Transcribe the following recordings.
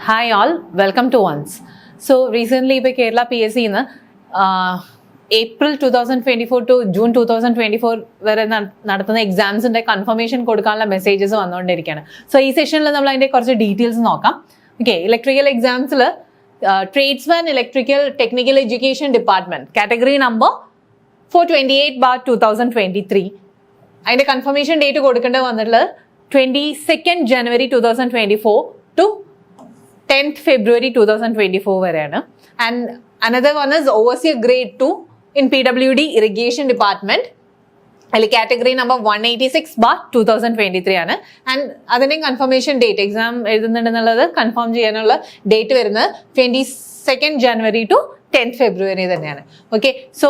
Hi all, welcome to Once. So recently ഇപ്പോൾ കേരള PSC-ന്ന് April 2024 to June 2024 വരെ നടത്തുന്ന എക്സാംസിൻ്റെ കൺഫർമേഷൻ കൊടുക്കാനുള്ള മെസ്സേജസ് വന്നുകൊണ്ടിരിക്കുകയാണ്. സോ ഈ സെഷനിൽ നമ്മൾ അതിൻ്റെ കുറച്ച് ഡീറ്റെയിൽസ് നോക്കാം. ഓക്കെ, ഇലക്ട്രിക്കൽ എക്സാംസിൽ tradesman electrical technical education department category number 428/2023 അതിൻ്റെ കൺഫർമേഷൻ ഡേറ്റ് കൊടുക്കേണ്ടത് വന്നിട്ടുള്ളത് 22nd January 2024 to 10th February 2024 വരെയാണ്. And another one is overseer grade 2 in PWD irrigation department. അതിൽ കാറ്റഗറി നമ്പർ 186/2023 ആണ്. ആൻഡ് അതിൻ്റെയും കൺഫർമേഷൻ ഡേറ്റ് എക്സാം എഴുതുന്നുണ്ടെന്നുള്ളത് confirm ചെയ്യാനുള്ള date വരുന്നത് 22nd January to 10th February തന്നെയാണ്. Okay, so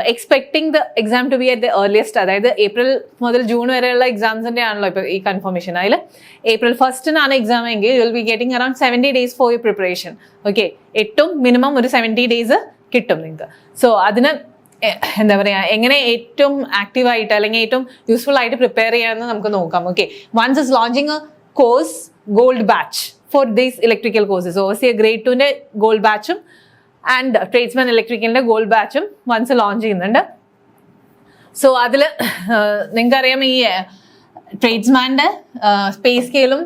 expecting the exam to be at the earliest, അതായത് April മുതൽ June വരെയുള്ള എക്സാംസിൻ്റെ ആണല്ലോ ഇപ്പോൾ ഈ കൺഫർമേഷൻ. അതിൽ April 1st എക്സാം എങ്കിൽ you will be getting around 70 days for U preparation. Okay, ഏറ്റവും മിനിമം ഒരു 70 days കിട്ടും നിങ്ങൾക്ക്. സോ അതിന് എന്താ പറയുക, എങ്ങനെ ഏറ്റവും ആക്റ്റീവായിട്ട് അല്ലെങ്കിൽ ഏറ്റവും യൂസ്ഫുൾ ആയിട്ട് പ്രിപ്പയർ ചെയ്യാമെന്ന് നമുക്ക് നോക്കാം. Okay, Once is launching a course gold batch for these electrical courses. Overseer grade 2ൻ്റെ ഗോൾഡ് ബാച്ചും ആൻഡ് ട്രേഡ്സ്മാൻ ഇലക്ട്രിക്കലിൻ്റെ ഗോൾഡ് ബാച്ചും വൺസ് ലോഞ്ച് ചെയ്യുന്നുണ്ട്. സോ അതിൽ നിങ്ങൾക്കറിയാം ഈ ട്രേഡ്സ്മാൻ്റെ പേ സ്കെയിലും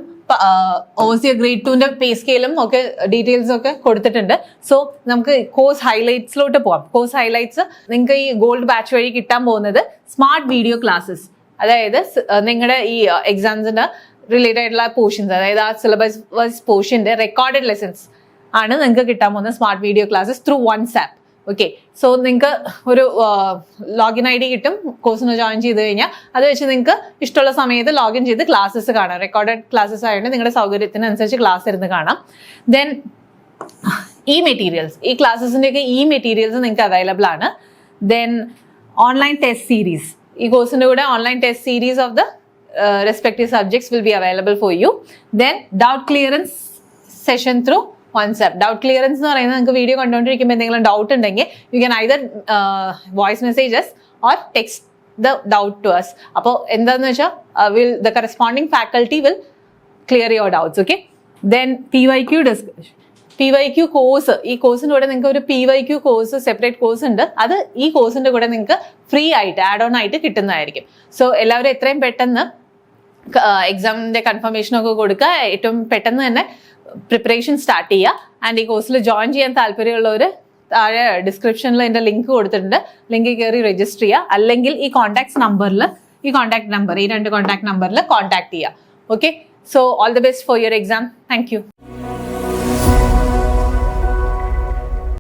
ഓവർസിയർ ഗ്രേഡ് 2ൻ്റെ പേ സ്കെയിലും ഒക്കെ ഡീറ്റെയിൽസ് ഒക്കെ കൊടുത്തിട്ടുണ്ട്. സോ നമുക്ക് കോഴ്സ് ഹൈലൈറ്റ്സിലോട്ട് പോവാം. കോഴ്സ് ഹൈലൈറ്റ്സ് നിങ്ങൾക്ക് ഈ ഗോൾഡ് ബാച്ച് വഴി കിട്ടാൻ പോകുന്നത് സ്മാർട്ട് വീഡിയോ ക്ലാസ്സസ്, അതായത് നിങ്ങളുടെ ഈ എക്സാംസിൻ്റെ റിലേറ്റഡ് ആയിട്ടുള്ള പോർഷൻസ്, അതായത് ആ സിലബസ് വൈസ് പോർഷൻ്റെ റെക്കോർഡഡ് ലെസൺസ് ആണ് നിങ്ങൾക്ക് കിട്ടാൻ പോകുന്ന smart video classes through ones app. Okay, so നിങ്ങൾക്ക് ഒരു ലോഗിൻ ID കിട്ടും കോഴ്സിന് ജോയിൻ ചെയ്ത് കഴിഞ്ഞാൽ. അത് വെച്ച് നിങ്ങൾക്ക് ഇഷ്ടമുള്ള സമയത്ത് ലോഗിൻ ചെയ്ത് ക്ലാസ്സസ് കാണാം. റെക്കോർഡഡ് ക്ലാസ്സസ് ആയതുകൊണ്ട് നിങ്ങളുടെ സൗകര്യത്തിനനുസരിച്ച് ക്ലാസ് ഇരുന്ന് കാണാം. ദെൻ ഈ മെറ്റീരിയൽസ്, ഈ ക്ലാസ്സസിൻ്റെയൊക്കെ ഈ മെറ്റീരിയൽസ് നിങ്ങൾക്ക് അവൈലബിൾ ആണ്. ദെൻ ഓൺലൈൻ ടെസ്റ്റ് സീരീസ്, ഈ കോഴ്സിൻ്റെ കൂടെ online test series of the respective subjects will be available for you. Then doubt clearance session through WhatsApp. Doubt clearance എന്ന് പറയുന്നത് നിങ്ങൾക്ക് വീഡിയോ കണ്ടുകൊണ്ടിരിക്കുമ്പോൾ എന്തെങ്കിലും ഡൗട്ട് ഉണ്ടെങ്കിൽ you can either voice messages or text the doubt to us. അപ്പോൾ എന്താണെന്ന് വെച്ചാൽ the corresponding faculty will clear your doubts. Okay, then PYQ discussion, PYQ course. ഈ കോഴ്സിൻ്റെ കൂടെ നിങ്ങൾക്ക് ഒരു PYQ കോഴ്സ് സെപ്പറേറ്റ് കോഴ്സ് ഉണ്ട്. അത് ഈ കോഴ്സിൻ്റെ കൂടെ നിങ്ങൾക്ക് ഫ്രീ ആയിട്ട് ആഡ് ഓൺ ആയിട്ട് കിട്ടുന്നതായിരിക്കും. സോ എല്ലാവരും എത്രയും പെട്ടെന്ന് എക്സാമിൻ്റെ കൺഫർമേഷനൊക്കെ കൊടുക്കുക. ഏറ്റവും പെട്ടെന്ന് തന്നെ പ്രിപ്പറേഷൻ സ്റ്റാർട്ട് ചെയ്യുക. ആൻഡ് ഈ കോഴ്സിൽ ജോയിൻ ചെയ്യാൻ താല്പര്യമുള്ളവർ താഴെ ഡിസ്ക്രിപ്ഷനിൽ എൻ്റെ ലിങ്ക് കൊടുത്തിട്ടുണ്ട്. ലിങ്കിൽ കയറി രജിസ്റ്റർ ചെയ്യുക. അല്ലെങ്കിൽ ഈ കോൺടാക്ട് നമ്പറിൽ ഈ രണ്ട് കോൺടാക്ട് നമ്പറിൽ കോൺടാക്ട് ചെയ്യുക. Okay, so all the best for your exam. Thank you.